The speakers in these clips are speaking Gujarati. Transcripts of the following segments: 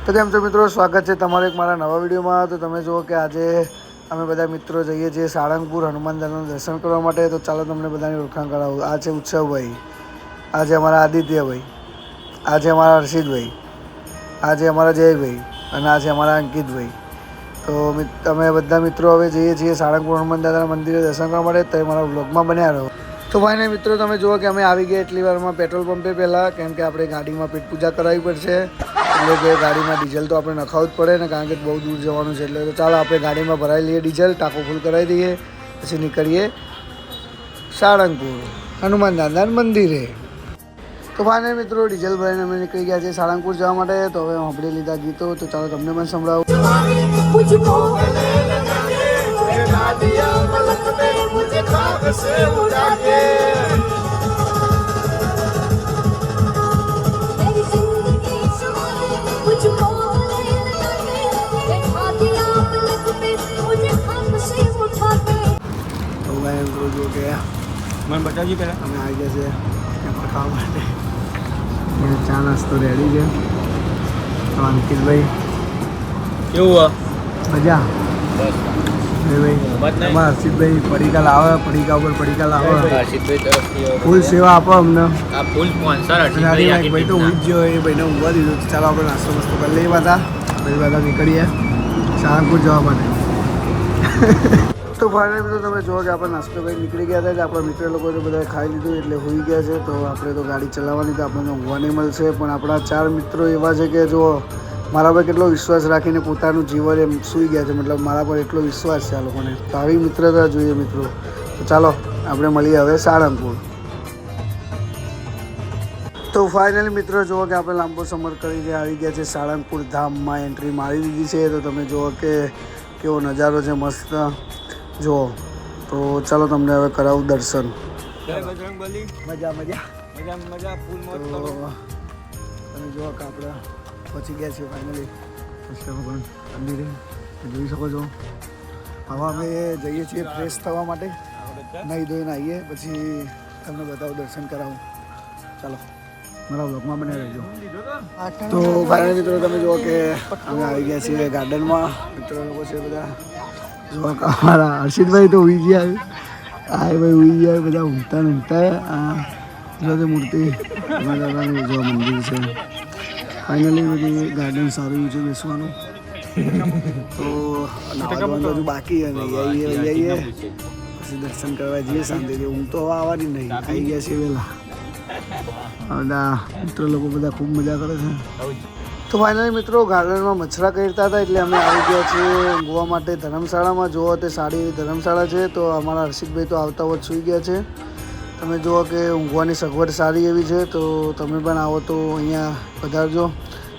તો કેમ છો મિત્રો, સ્વાગત છે તમારો એક મારા નવા વિડીયોમાં। તો તમે જુઓ કે આજે અમે બધા મિત્રો જઈએ છીએ સાળંગપુર હનુમાન દાદાનું દર્શન કરવા માટે। તો ચાલો તમને બધાની ઓળખાણ કરાવું। આ છે ઉત્સવભાઈ, આ છે અમારા આદિત્યભાઈ, આ છે અમારા હર્ષિતભાઈ, આ છે અમારા જયભાઈ અને આ છે અમારા અંકિતભાઈ। તો અમે બધા મિત્રો હવે જઈએ છીએ સાળંગપુર હનુમાન દાદાના મંદિરે દર્શન કરવા માટે। તો અમારા વ્લોગમાં બન્યા રહો। તો ભાઈને મિત્રો તમે જુઓ કે અમે આવી ગયા એટલી વારમાં પેટ્રોલ પંપે પહેલાં, કેમ કે આપણે ગાડીમાં પેટ પૂજા કરાવવી પડશે। એટલે કે ગાડીમાં ડીઝલ તો આપણે નખાવવું જ પડે ને, કારણ કે બહુ દૂર જવાનું છે। એટલે તો ચાલો આપણે ગાડીમાં ભરાઈ લઈએ ડીઝલ, ટાંકો ફૂલ કરાવી દઈએ, પછી નીકળીએ સાળંગપુર હનુમાન દાદાના મંદિરે। તો ભાઈને મિત્રો ડીઝલ ભરાઈને અમે નીકળી ગયા છે સાળંગપુર જવા માટે। તો હવે સાંભળી લીધા ગીતો, તો ચાલો તમને પણ સંભળાવું। જો કે મને બતાવજી પહેલાં અમે આવી ગયા છે એમાં ખાવા માટે। ચા નાસ્તો રેડી છે। તો અંકિતભાઈ કેવું મજા બસ ભાઈ હર્ષિતભાઈ પડીકા લાવે, પડીકા ઉપર પડીકા લાવે, હર્ષિતભાઈ તરફથી ફૂલ સેવા આપો અમને। આ ફૂલ સ્પોન્સર ભાઈ તો ઊંઘ ગયો, એ ભાઈને ઊંઘવા દીધું। ચાલો આપણે નાસ્તો મસ્તો કરી લઈએ પાછા, પછી પાછા નીકળીએ સાળંગપુર જવા માટે। તો ફાઇનલી મિત્રો તમે જુઓ કે આપણે નાસ્તો કરી નીકળી ગયા હતા। એટલે આપણા મિત્ર લોકો તો બધા ખાઈ લીધું એટલે હોઈ ગયા છે। તો આપણે તો ગાડી ચલાવવાની, તો આપણને ઊંઘવા નહીં મળશે। પણ આપણા 4 મિત્રો એવા છે કે જો મારા પર કેટલો વિશ્વાસ રાખીને પોતાનું જીવન એમ સૂઈ ગયા છે, મતલબ મારા પર એટલો વિશ્વાસ છે આ લોકોને। તો આવી મિત્રતા જોઈએ મિત્રો। તો ચાલો આપણે મળીએ હવે સાળંગપુર। તો ફાઇનલી મિત્રો જુઓ કે આપણે લાંબો સમર કરીને આવી ગયા છે સાળંગપુર ધામમાં, એન્ટ્રી મારી દીધી છે। તો તમે જુઓ કે કેવો નજારો છે મસ્ત જુઓ। તો ચાલો તમને હવે કરાવું દર્શન। જય બજરંગબલી। મજા મજા મજા ફૂલ મોજ તો કરો। તમે જુઓ કે આપણે પહોંચી ગયા છીએ ફાઇનલી કૃષ્ણ ભગવાન મંદિરે, જોઈ શકો છો। હવે અમે જઈએ છીએ ફ્રેશ થવા માટે, નહીં ધોઈને આવીએ પછી તમને બતાવું, દર્શન કરાવું। ચાલો મારા બ્લોગમાં બને રહેજો। તો ફાઇનલી મિત્રો તમે જુઓ કે અમે આવી ગયા છીએ ગાર્ડનમાં, મિત્રો લોકો છે બધા। જુઓ કે અમારા હર્ષિતભાઈ તો ઉઈ ગયા, આ ભાઈ ઉઈ ગયા, બધા ઊંઘતા આ જો મૂર્તિ અમારા દાદાનું જો મંદિર છે। ફાઇનલી બધી ગાર્ડન સારું છે બેસવાનું। તો નાવાનું હજુ બાકી આવીએ પછી દર્શન કરવા જઈએ શાંતિથી। ઊંઘ તો હવે આવવાની નહીં, આવી ગયા છે વહેલા। બધા મિત્રો લોકો બધા ખૂબ મજા કરે છે। તો ફાઇનલી મિત્રો ગાર્ડનમાં મચ્છરા કરતા હતા એટલે અમે આવી ગયા છીએ ઊંઘવા માટે ધર્મશાળામાં। જુઓ તે સારી એવી ધર્મશાળા છે। તો અમારા હર્ષિતભાઈ તો આવતા વખત સૂઈ ગયા છે। તમે જુઓ કે ઊંઘવાની સગવડ સારી એવી છે। તો તમે પણ આવો તો અહીંયા પધારજો।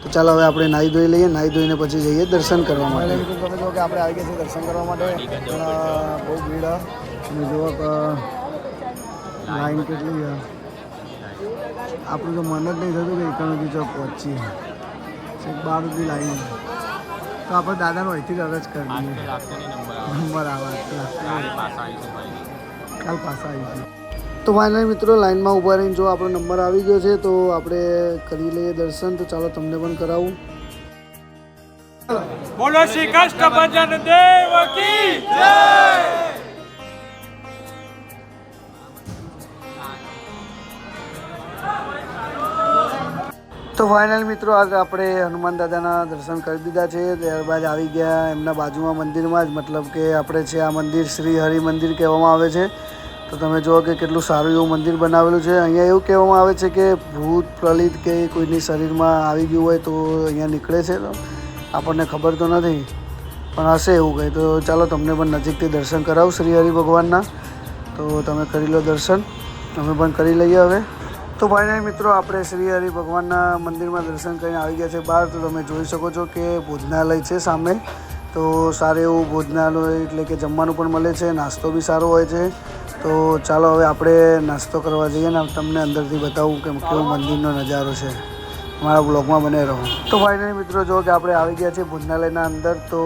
તો ચાલો હવે આપણે નાહી ધોઈ લઈએ, નાહી ધોઈને પછી જઈએ દર્શન કરવા માટે। તમે જુઓ કે આપણે આવી ગયા છીએ દર્શન કરવા માટે, બહુ ભીડ। તમે જુઓ કે લાઈન કેટલી છે, આપણું તો મન જ નહીં થતું કે એકાણું ચોક પહોંચીએ, 12 લાઈન। તો આપણે દાદાનો અહીંથી જ અરજ કરી દઈએ, નંબર આવે કાલ પાછા આવીશું। તો ફાઇનલી મિત્રો લાઈનમાં ઊભા રહીને જો આપણો નંબર આવી ગયો છે તો આપણે કરી લઈએ દર્શન। તો ચાલો તમને પણ કરાવું। બોલો શ્રી કૃષ્ણ ભજન દેવ કી જય। તો ફાઇનલ મિત્રો આજે આપણે હનુમાન દાદાના દર્શન કરી દીધા છે। ત્યારબાદ આવી ગયા એમના બાજુમાં મંદિરમાં જ, મતલબ કે આપણે છે આ મંદિર શ્રી હરિ મંદિર કહેવામાં આવે છે। તો તમે જુઓ કે કેટલું સારું એવું મંદિર બનાવેલું છે। અહીંયા એવું કહેવામાં આવે છે કે ભૂત પ્રલિત કે કોઈની શરીરમાં આવી ગયું હોય તો અહીંયા નીકળે છે। તો આપણને ખબર તો નથી પણ હશે એવું કંઈ। તો ચાલો તમને પણ નજીકથી દર્શન કરાવું શ્રી હરિ ભગવાનના। તો તમે કરી લો દર્શન, અમે પણ કરી લઈએ હવે। તો ફાઇનલી મિત્રો આપણે શ્રી હરિ ભગવાનના મંદિરમાં દર્શન કરીને આવી ગયા છે બહાર। તો તમે જોઈ શકો છો કે ભોજનાલય છે સામે। તો સારું એવું ભોજનાલય એટલે કે જમવાનું પણ મળે છે, નાસ્તો બી સારો હોય છે। તો ચાલો હવે આપણે નાસ્તો કરવા જઈએ ને તમને અંદરથી બતાવું કે કેવો મંદિરનો નજારો છે। મારા બ્લોગમાં બને રહો। તો ફાઇનલી મિત્રો જો કે આપણે આવી ગયા છીએ ભોજનાલયના અંદર। તો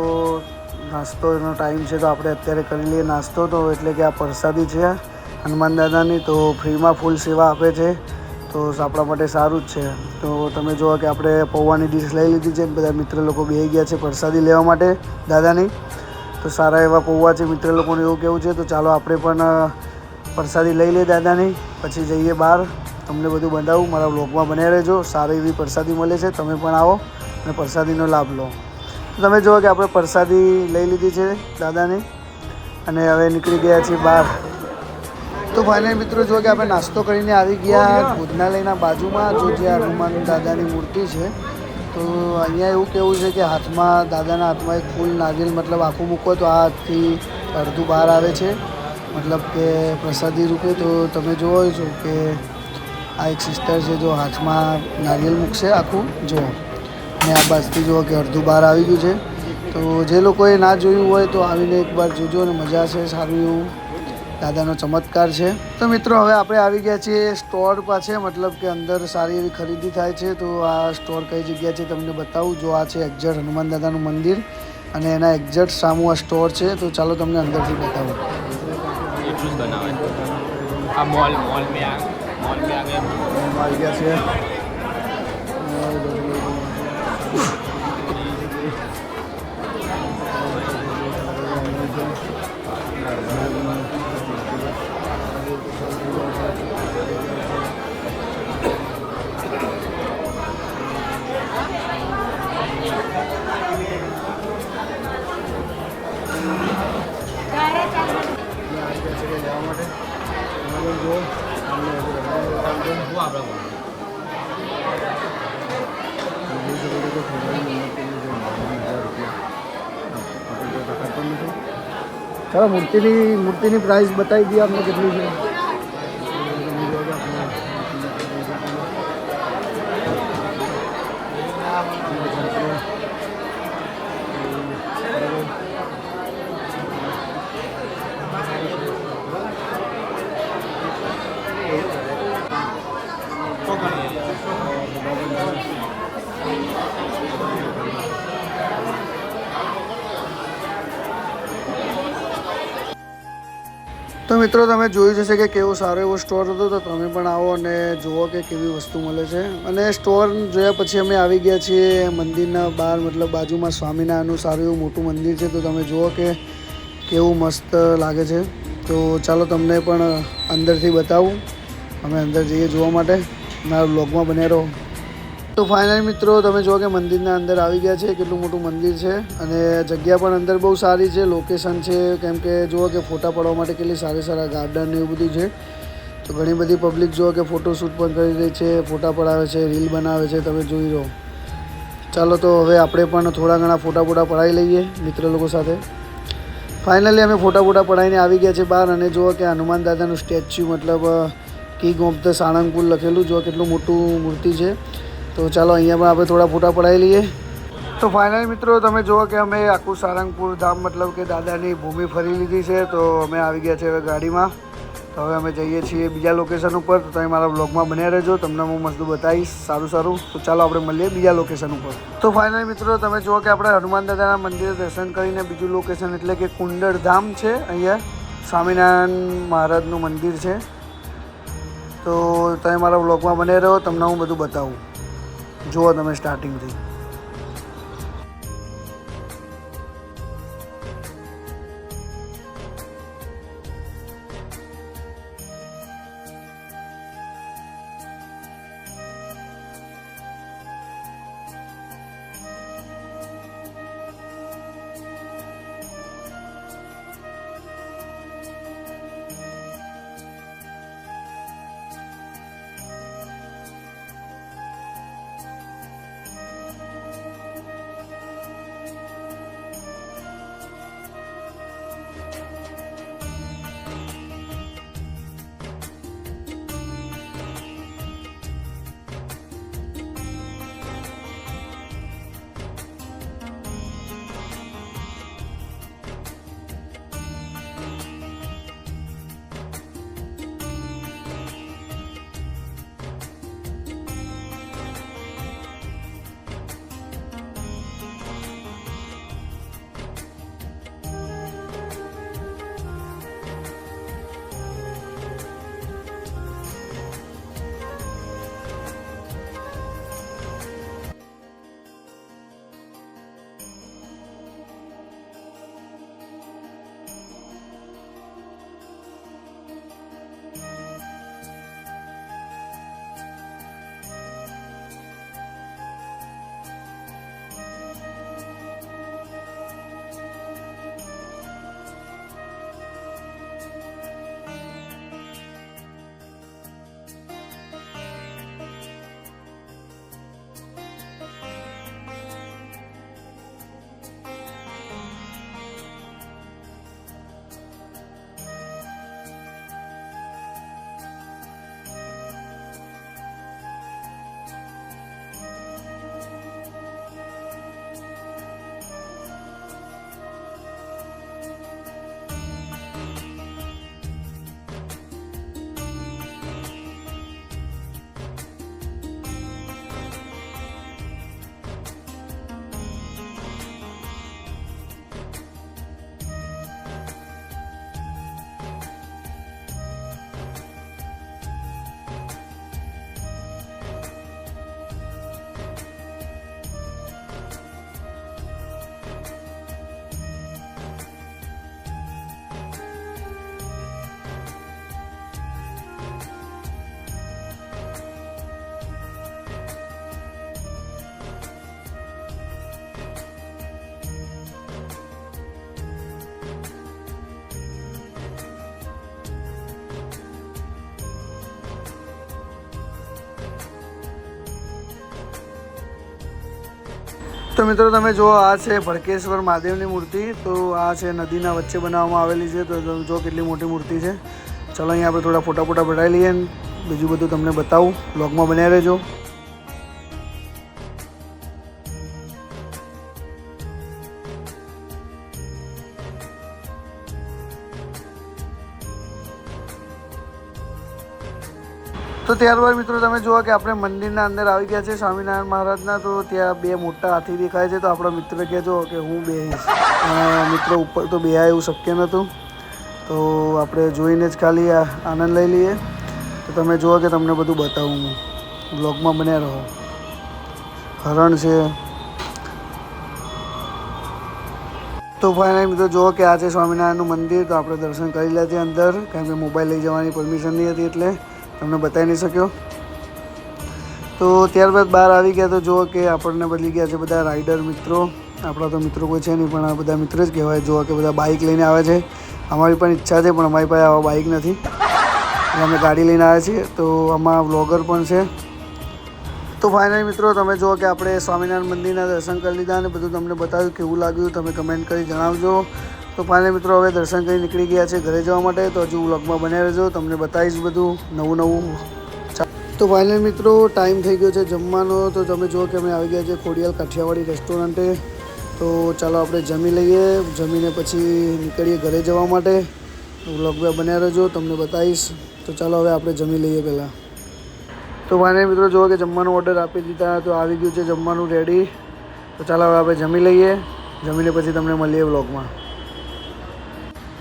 નાસ્તોનો ટાઈમ છે તો આપણે અત્યારે કરી લઈએ નાસ્તો। તો એટલે કે આ પ્રસાદી છે હનુમાન દાદાની, તો ફ્રીમાં ફૂલ સેવા આપે છે। તો આપણા માટે સારું જ છે. તો તમે જુઓ કે આપણે પૌવાની ડીશ લઈ લીધી છે. બધા મિત્ર લોકો બેસી ગયા છે પ્રસાદી લેવા માટે દાદાની. તો સારા એવા પૌવા છે. મિત્ર લોકોને એવું કેવું છે. તો ચાલો આપણે પણ પ્રસાદી લઈ લઈએ દાદાની, પછી જઈએ બહાર. તમને બધું બતાવું, મારા વ્લોગમાં બન્યા રહેજો. સારી એવી પ્રસાદી મળે છે, તમે પણ આવો અને પ્રસાદીનો લાભ લો. તો તમે જુઓ કે આપણે પ્રસાદી લઈ લીધી છે દાદાની અને હવે નીકળી ગયા છીએ બહાર. તો ફાઇનલી મિત્રો જો કે આપણે નાસ્તો કરીને આવી ગયા ભોજનાલયના બાજુમાં જો જ્યાં હનુમાન દાદાની મૂર્તિ છે. તો અહીંયા એવું કેવું છે કે હાથમાં દાદાના હાથમાં એક ફૂલ નારિયેલ મતલબ આખું મૂકો તો આ હાથથી અડધું બહાર આવે છે, મતલબ કે પ્રસાદી રૂપે. તો તમે જોવો છો કે આ એક સિસ્ટર છે જો હાથમાં નારિયેલ મૂકશે આખું જો, અને આ બાજુથી જુઓ કે અડધું બહાર આવી ગયું છે. તો જે લોકોએ ના જોયું હોય તો આવીને એકવાર જોજો અને મજા છે. સારું એવું દાદાનો ચમત્કાર છે. તો મિત્રો હવે આપણે આવી ગયા છીએ સ્ટોર પાસે, મતલબ કે અંદર સારી એવી ખરીદી થાય છે. તો આ સ્ટોર કઈ જગ્યા છે તમને બતાવું. જો આ છે એક્ઝેક્ટ હનુમાન દાદાનું મંદિર અને એના એક્ઝેક્ટ સામું આ સ્ટોર છે. તો ચાલો તમને અંદરથી બતાવું. આ મોલ में आ गए આવી ગયા છે. લેવા માટે જો ચાલો મૂર્તિની પ્રાઇસ બતાવી દઈએ આપણે કેટલી છે. તો મિત્રો તમે જોયું જશે કે કેવો સારો એવો સ્ટોર હતો. તો તમે પણ આવો અને જુઓ કે કેવી વસ્તુ મળે છે. અને સ્ટોર જોયા પછી અમે આવી ગયા છીએ મંદિરના બહાર, મતલબ બાજુમાં સ્વામિનારાયણનું સારું એવું મોટું મંદિર છે. તો તમે જુઓ કે કેવું મસ્ત લાગે છે. તો ચાલો તમને પણ અંદરથી બતાવું. અમે અંદર જઈએ જોવા માટે. મારા બ્લોગમાં બન્યા રહો. તો ફાઇનલી મિત્રો તમે જુઓ કે મંદિરના અંદર આવી ગયા છે. કેટલું મોટું મંદિર છે અને જગ્યા પણ અંદર બહુ સારી છે. લોકેશન છે, કેમ કે જુઓ કે ફોટા પાડવા માટે કેટલી સારા ગાર્ડન ને એવું બધું છે. તો ઘણી બધી પબ્લિક જુઓ કે ફોટોશૂટ પણ કરી રહી છે, ફોટા પડાવે છે, રીલ બનાવે છે. તમે જોઈ રહો. ચાલો તો હવે આપણે પણ થોડા ઘણા ફોટા પડાવી લઈએ મિત્ર લોકો સાથે. ફાઇનલી અમે ફોટા પડાવીને આવી ગયા છે બહાર. અને જુઓ કે હનુમાન દાદાનું સ્ટેચ્યુ, મતલબ કિંગ ઓફ ધ સાળંગપુર લખેલું, જુઓ કેટલું મોટું મૂર્તિ છે. તો ચાલો અહીંયા પણ આપણે થોડા ફોટા પડાવી લઈએ. તો ફાઇનલી મિત્રો તમે જુઓ કે અમે આખું સારંગપુર ધામ, મતલબ કે દાદાની ભૂમિ ફરી લીધી છે. તો અમે આવી ગયા છે હવે ગાડીમાં. તો હવે અમે જઈએ છીએ બીજા લોકેશન ઉપર. તો તમે મારા બ્લોગમાં બન્યા રહેજો, તમને હું મસ્ત બતાવીશ સારું. તો ચાલો આપણે મળીએ બીજા લોકેશન ઉપર. તો ફાઇનલી મિત્રો તમે જુઓ કે આપણે હનુમાન દાદાના મંદિરે દર્શન કરીને બીજું લોકેશન એટલે કે કુંડળ ધામ છે. અહીંયા સ્વામિનારાયણ મહારાજનું મંદિર છે. તો તમે મારા બ્લોગમાં બન્યા રહો, તમને હું બધું બતાવું. જુઓ તમે સ્ટાર્ટિંગથી. તો મિત્રો તમે જુઓ, આ છે ભડકેશ્વર મહાદેવની મૂર્તિ. તો આ છે નદીના વચ્ચે બનાવવામાં આવેલી છે. તો તમે જો કેટલી મોટી મૂર્તિ છે. ચલો અહીંયા આપણે થોડા ફોટા પડાવી લઈએ, બીજું બધું તમને બતાવું. બ્લોગમાં બન્યા રહેજો. તો ત્યારબાદ મિત્રો તમે જુઓ કે આપણે મંદિરના અંદર આવી ગયા છે સ્વામિનારાયણ મહારાજના. તો ત્યાં બે મોટા હાથી દેખાય છે. તો આપણો મિત્ર કહેજો કે હું બેહીશ. મિત્રો ઉપર તો બેહાય એવું શક્ય નહોતું. તો આપણે જોઈને જ ખાલી આનંદ લઈ લઈએ. તો તમે જુઓ કે તમને બધું બતાવું હું. બ્લોગમાં બન્યા રહો. હરણ છે. તો ફાઇનલી મિત્રો જુઓ કે આ છે સ્વામિનારાયણનું મંદિર. તો આપણે દર્શન કરી લે છે અંદર, કારણ કે મોબાઈલ લઈ જવાની પરમિશન નહીં હતી એટલે તમને બતાવી નહીં શક્યો. તો ત્યારબાદ બહાર આવી ગયા. તો જુઓ કે આપણને બદલી ગયા છે બધા રાઇડર મિત્રો. આપણા તો મિત્રો કોઈ છે નહીં, પણ આ બધા મિત્ર જ કહેવાય. જુઓ કે બધા બાઇક લઈને આવે છે. અમારી પણ ઈચ્છા છે, પણ અમારી પાસે આવા બાઇક નથી, એટલે અમે ગાડી લઈને આવ્યા છીએ. તો આમાં વ્લોગર પણ છે. તો ફાઇનલી મિત્રો તમે જુઓ કે આપણે સ્વામિનારાયણ મંદિરના દર્શન કરી લીધા અને બધું તમને બતાવ્યું. કેવું લાગ્યું તમે કમેન્ટ કરી જણાવજો. તો ફાઇનલી મિત્રો હવે દર્શન કરી નીકળી ગયા છે ઘરે જવા માટે. તો હજુ વ્લોગમાં બન્યા રહેજો, તમને બતાવીશ બધું નવું. તો ફાઇનલી મિત્રો ટાઈમ થઈ ગયો છે જમવાનો. તો તમે જુઓ કે અમે આવી ગયા છે ખોડિયાલ કાઠિયાવાડી રેસ્ટોરન્ટે. તો ચાલો આપણે જમી લઈએ, જમીને પછી નીકળીએ ઘરે જવા માટે. વ્લોગમાં બન્યા રહેજો, તમને બતાવીશ. તો ચાલો હવે આપણે જમી લઈએ પહેલાં. તો ફાઇનલી મિત્રો જુઓ કે જમવાનો ઓર્ડર આપી દીધા. તો આવી ગયું છે જમવાનું રેડી. તો ચાલો હવે આપણે જમી લઈએ, જમીને પછી તમને મળીએ વ્લોગમાં.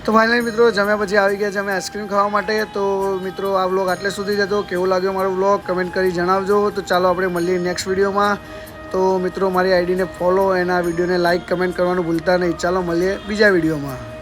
તો ફાઇનલી મિત્રો જમ્યા પછી આવી ગયા છે અમે આઈસ્ક્રીમ ખાવા માટે. તો મિત્રો આ વ્લોગ આટલે સુધી જ હતો. કેવો લાગ્યો મારો વ્લોગ કમેન્ટ કરી જણાવજો. તો ચાલો આપણે મળીએ નેક્સ્ટ વિડીયોમાં. તો મિત્રો મારી આઈડીને ફોલો અને આ વિડીયોને લાઇક કમેન્ટ કરવાનું ભૂલતા નહીં. ચાલો મળીએ બીજા વિડીયોમાં.